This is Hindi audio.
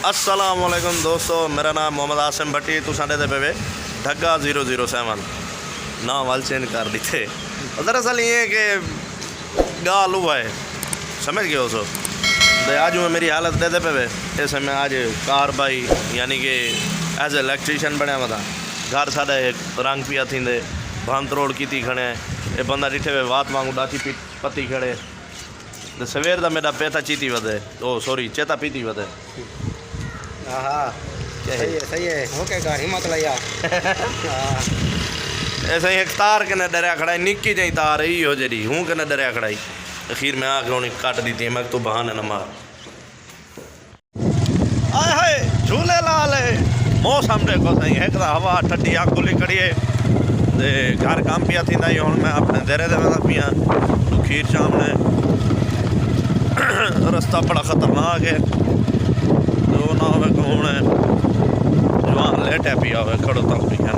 अस्सलामुअलैकुम दोस्तों, मेरा नाम मोहम्मद आसिम भट्टी। तू साढ़े पे वे ढग्गा 007 ना वाल चेंज कर दी थे। दरअसल ये कि गाल हुआ है, समझ गए हो सो। तो आज मैं मेरी हालत दे पे वे ऐसे मैं आज कार बाई यानी कि एज इलेक्ट्रीशियन बनया हुआ था। घर साढ़े रंग पिया थी भंत रोड की थी खड़े ये बंदा डिठे वे वात वांगू डाची पत्ती खड़े तो सवेर का मेरा पेता चीती वधे ओ सॉरी चेता पीती वधे। हाँ सही है ओके घर हिम्मत लिया। ऐसे ही एक तार के न डरिया खड़ा निक्की जी तार ही हो जी हूँ के न डरिया खड़ाई अखीर में आके उन्हें काट दी थी। मैं तू बहाने न मार आए हाय झूले लाल है मौसम देखो सही है हवा ठंडी आग खुली खड़ी है ते घर काम पिया थी हूँ मैं अपने देरे दे पिया तो खीर शाम ने रास्ता बड़ा खतरनाक है तो ना हो घूमने जवान लेटे पिया हो खड़ो तक पिया